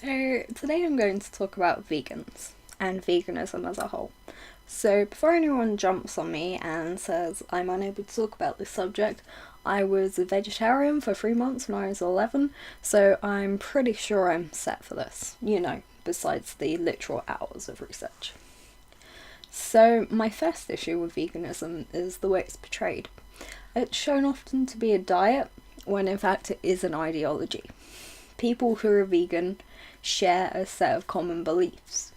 So today I'm going to talk about vegans and veganism as a whole. So before anyone jumps on me and says I'm unable to talk about this subject, I was a vegetarian for 3 months when I was 11, so I'm pretty sure I'm set for this, besides the literal hours of research. So my first issue with veganism is the way it's portrayed. It's shown often to be a diet, when in fact it is an ideology. People who are vegan share a set of common beliefs.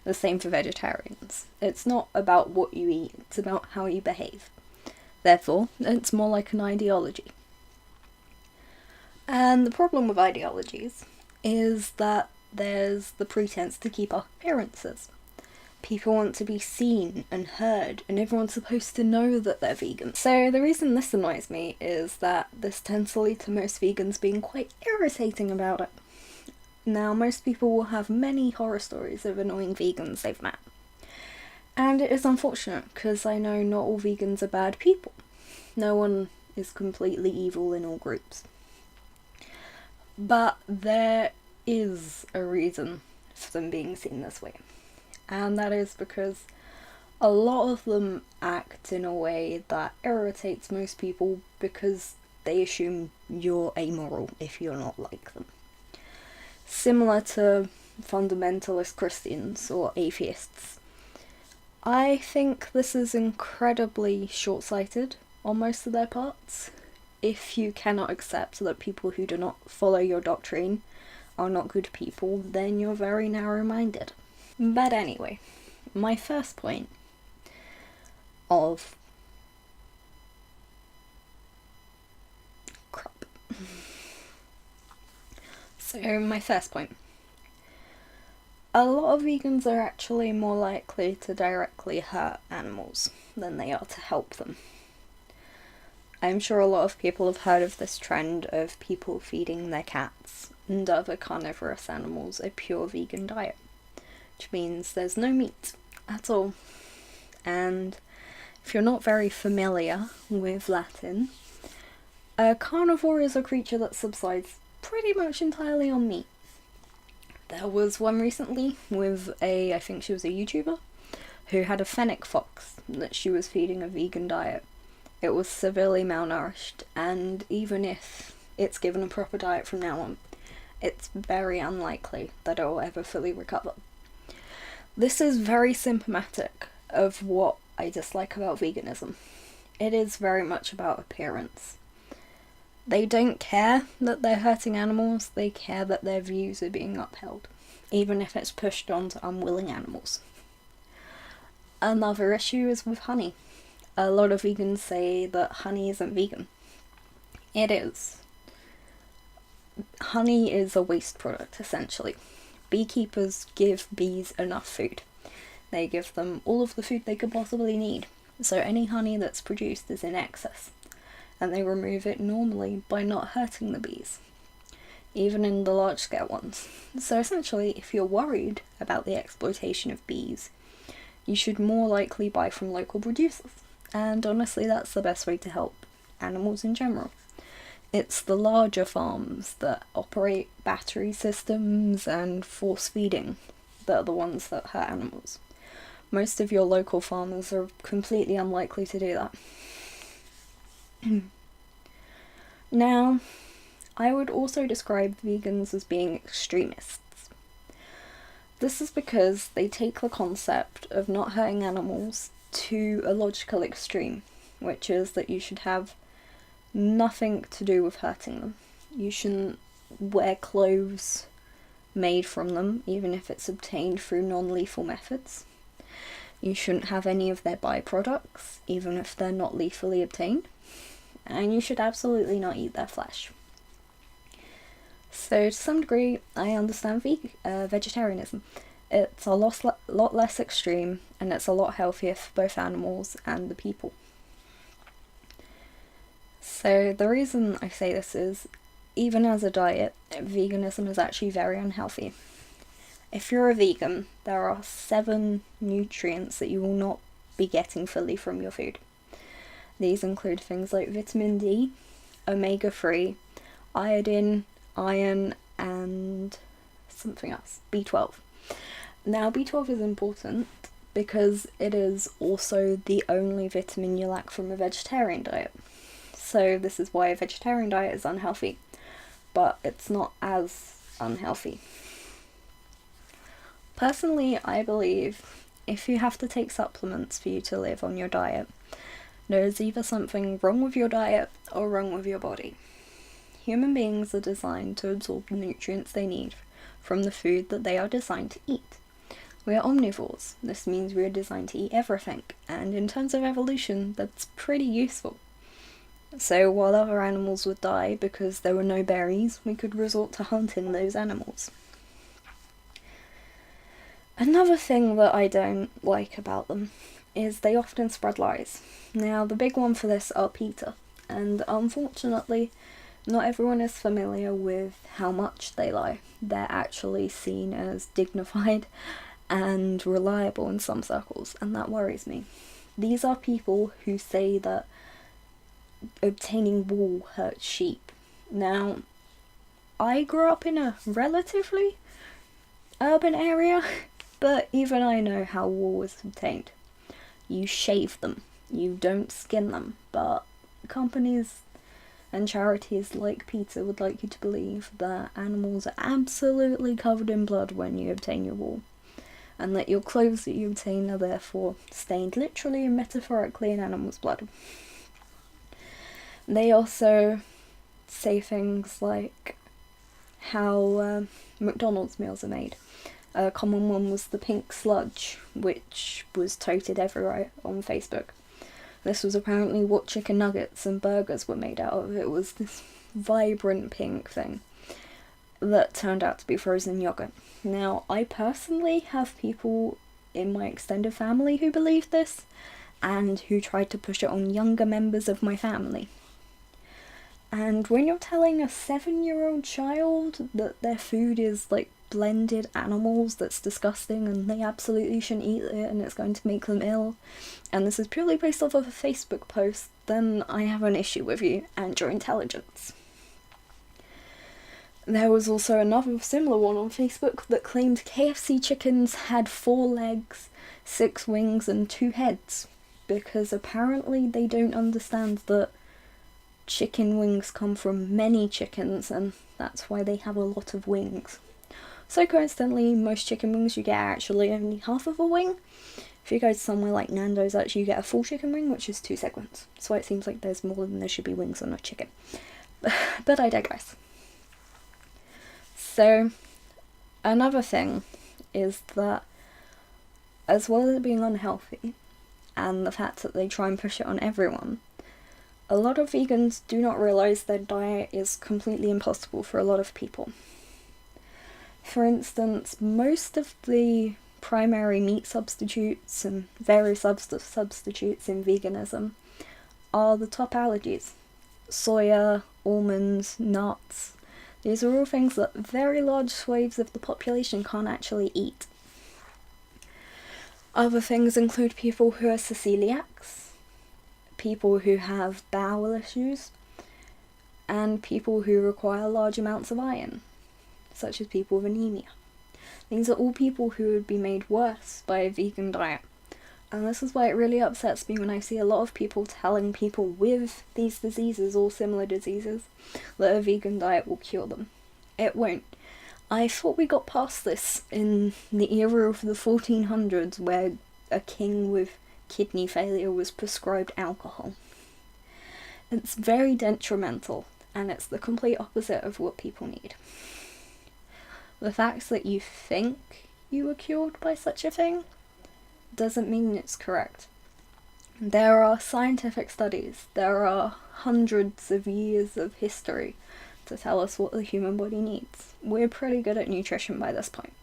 The same for vegetarians. It's not about what you eat, it's about how you behave. Therefore, it's more like an ideology. And the problem with ideologies is that there's the pretense to keep up appearances. People want to be seen and heard, and everyone's supposed to know that they're vegan. So the reason this annoys me is that this tends to lead to most vegans being quite irritating about it. Now, most people will have many horror stories of annoying vegans they've met. And it is unfortunate, because I know not all vegans are bad people. No one is completely evil in all groups. But there is a reason for them being seen this way. And that is because a lot of them act in a way that irritates most people because they assume you're amoral if you're not like them. Similar to fundamentalist Christians or atheists. I think this is incredibly short-sighted on most of their parts. If you cannot accept that people who do not follow your doctrine are not good people, then you're very narrow-minded. But anyway, my first point of crap. So my first point. A lot of vegans are actually more likely to directly hurt animals than they are to help them. I'm sure a lot of people have heard of this trend of people feeding their cats and other carnivorous animals a pure vegan diet, which means there's no meat at all. And if you're not very familiar with Latin, a carnivore is a creature that subsides pretty much entirely on meat. There was one recently with I think she was a YouTuber, who had a fennec fox that she was feeding a vegan diet. It was severely malnourished, and even if it's given a proper diet from now on, it's very unlikely that it will ever fully recover. This is very symptomatic of what I dislike about veganism. It is very much about appearance. They don't care that they're hurting animals, they care that their views are being upheld, even if it's pushed onto unwilling animals. Another issue is with honey. A lot of vegans say that honey isn't vegan. It is. Honey is a waste product, essentially. Beekeepers give bees enough food. They give them all of the food they could possibly need, so any honey that's produced is in excess, and they remove it normally by not hurting the bees, even in the large-scale ones. So essentially, if you're worried about the exploitation of bees, you should more likely buy from local producers, and honestly that's the best way to help animals in general. It's the larger farms that operate battery systems and force feeding that are the ones that hurt animals. Most of your local farmers are completely unlikely to do that. Now, I would also describe vegans as being extremists. This is because they take the concept of not hurting animals to a logical extreme, which is that you should have nothing to do with hurting them. You shouldn't wear clothes made from them, even if it's obtained through non-lethal methods. You shouldn't have any of their byproducts, even if they're not lethally obtained. And you should absolutely not eat their flesh. So to some degree, I understand vegetarianism. It's a lot less extreme, and it's a lot healthier for both animals and the people. So the reason I say this is, even as a diet, veganism is actually very unhealthy. If you're a vegan, there are 7 nutrients that you will not be getting fully from your food. These include things like vitamin D, omega-3, iodine, iron, and something else, B12. Now, B12 is important because it is also the only vitamin you lack from a vegetarian diet. So this is why a vegetarian diet is unhealthy, but it's not as unhealthy. Personally, I believe if you have to take supplements for you to live on your diet, there's either something wrong with your diet or wrong with your body. Human beings are designed to absorb the nutrients they need from the food that they are designed to eat. We are omnivores. This means we are designed to eat everything, and in terms of evolution, that's pretty useful. So while other animals would die because there were no berries, we could resort to hunting those animals. Another thing that I don't like about them is they often spread lies. Now, the big one for this are PETA, and unfortunately, not everyone is familiar with how much they lie. They're actually seen as dignified and reliable in some circles, and that worries me. These are people who say that obtaining wool hurts sheep. Now, I grew up in a relatively urban area, but even I know how wool is obtained. You shave them, you don't skin them, but companies and charities like PETA would like you to believe that animals are absolutely covered in blood when you obtain your wool, and that your clothes that you obtain are therefore stained literally and metaphorically in animals' blood. They also say things like how McDonald's meals are made. A common one was the pink sludge, which was toted everywhere on Facebook. This was apparently what chicken nuggets and burgers were made out of. It was this vibrant pink thing that turned out to be frozen yogurt. Now, I personally have people in my extended family who believe this, and who tried to push it on younger members of my family. And when you're telling a 7-year-old child that their food is like blended animals, that's disgusting and they absolutely shouldn't eat it and it's going to make them ill, and this is purely based off of a Facebook post, then I have an issue with you and your intelligence. There was also another similar one on Facebook that claimed KFC chickens had 4 legs, 6 wings and 2 heads, because apparently they don't understand that chicken wings come from many chickens and that's why they have a lot of wings. So coincidentally, most chicken wings you get are actually only half of a wing. If you go to somewhere like Nando's, actually you get a full chicken wing, which is 2 segments. So it seems like there's more than there should be wings on a chicken. But I digress. So, another thing is that, as well as it being unhealthy, and the fact that they try and push it on everyone, a lot of vegans do not realise their diet is completely impossible for a lot of people. For instance, most of the primary meat substitutes and various substitutes in veganism are the top allergies. Soya, almonds, nuts. These are all things that very large swathes of the population can't actually eat. Other things include people who are celiacs, people who have bowel issues, and people who require large amounts of iron, such as people with anemia. These are all people who would be made worse by a vegan diet. And this is why it really upsets me when I see a lot of people telling people with these diseases or similar diseases that a vegan diet will cure them. It won't. I thought we got past this in the era of the 1400s where a king with kidney failure was prescribed alcohol. It's very detrimental, and it's the complete opposite of what people need. The fact that you think you were cured by such a thing doesn't mean it's correct. There are scientific studies, there are hundreds of years of history to tell us what the human body needs. We're pretty good at nutrition by this point.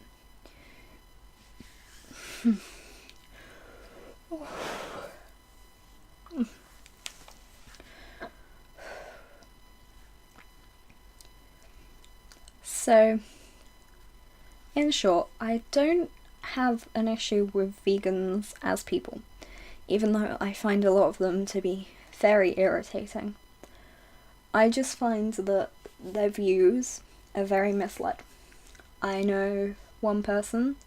So, in short, I don't have an issue with vegans as people, even though I find a lot of them to be very irritating. I just find that their views are very misled. I know one person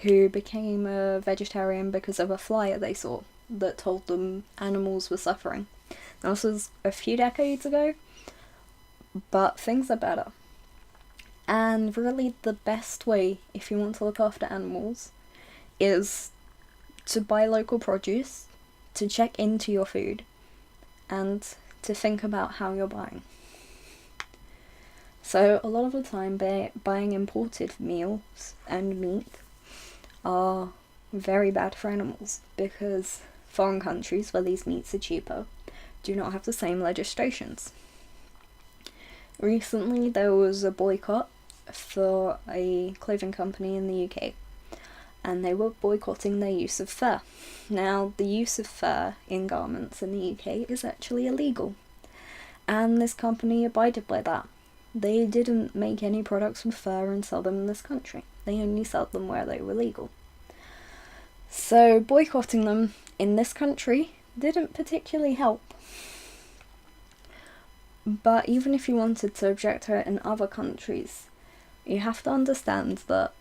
who became a vegetarian because of a flyer they saw that told them animals were suffering. Now, this was a few decades ago, but things are better. And really, the best way, if you want to look after animals, is to buy local produce, to check into your food, and to think about how you're buying. So a lot of the time, buying imported meals and meat are very bad for animals, because foreign countries where these meats are cheaper do not have the same legislations. Recently there was a boycott for a clothing company in the UK, and they were boycotting their use of fur. Now, the use of fur in garments in the UK is actually illegal, and this company abided by that. They didn't make any products from fur and sell them in this country. They only sold them where they were legal. So boycotting them in this country didn't particularly help. But even if you wanted to object to it in other countries, you have to understand that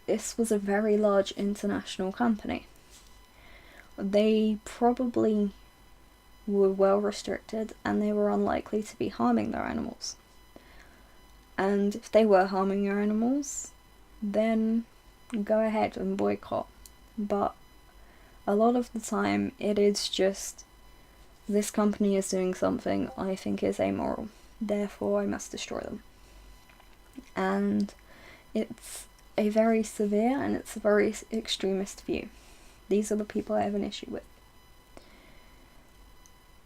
this was a very large international company. They probably were well restricted, and they were unlikely to be harming their animals. And if they were harming your animals, then go ahead and boycott. But a lot of the time it is just, this company is doing something I think is amoral, therefore I must destroy them. And it's a very severe and it's a very extremist view. These are the people I have an issue with.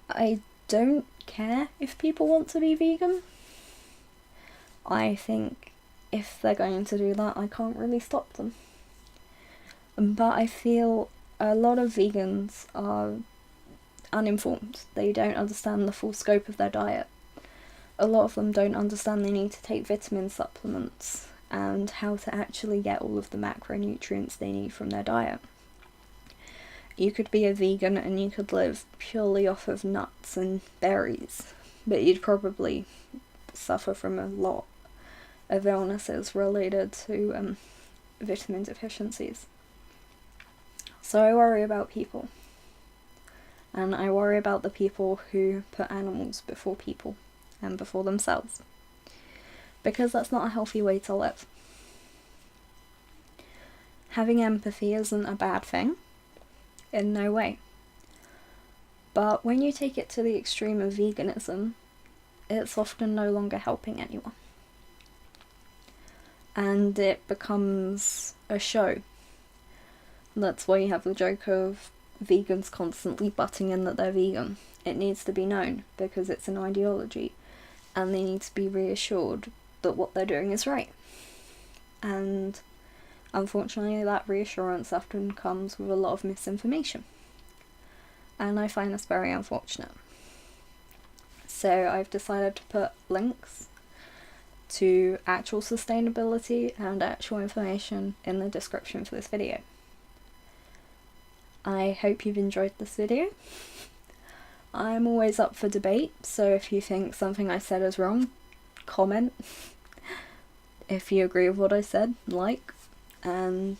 I don't care if people want to be vegan. I think if they're going to do that, I can't really stop them. But I feel a lot of vegans are uninformed. They don't understand the full scope of their diet. A lot of them don't understand they need to take vitamin supplements and how to actually get all of the macronutrients they need from their diet. You could be a vegan and you could live purely off of nuts and berries, but you'd probably suffer from a lot of illnesses related to vitamin deficiencies. So I worry about people. And I worry about the people who put animals before people and before themselves. Because that's not a healthy way to live. Having empathy isn't a bad thing. In no way. But when you take it to the extreme of veganism, it's often no longer helping anyone. And it becomes a show. That's why you have the joke of vegans constantly butting in that they're vegan. It needs to be known because it's an ideology, and they need to be reassured that what they're doing is right. And unfortunately, that reassurance often comes with a lot of misinformation. And I find this very unfortunate. So I've decided to put links to actual sustainability and actual information in the description for this video. I hope you've enjoyed this video. I'm always up for debate, so if you think something I said is wrong, comment. If you agree with what I said, like. And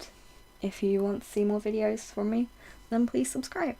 if you want to see more videos from me, then please subscribe.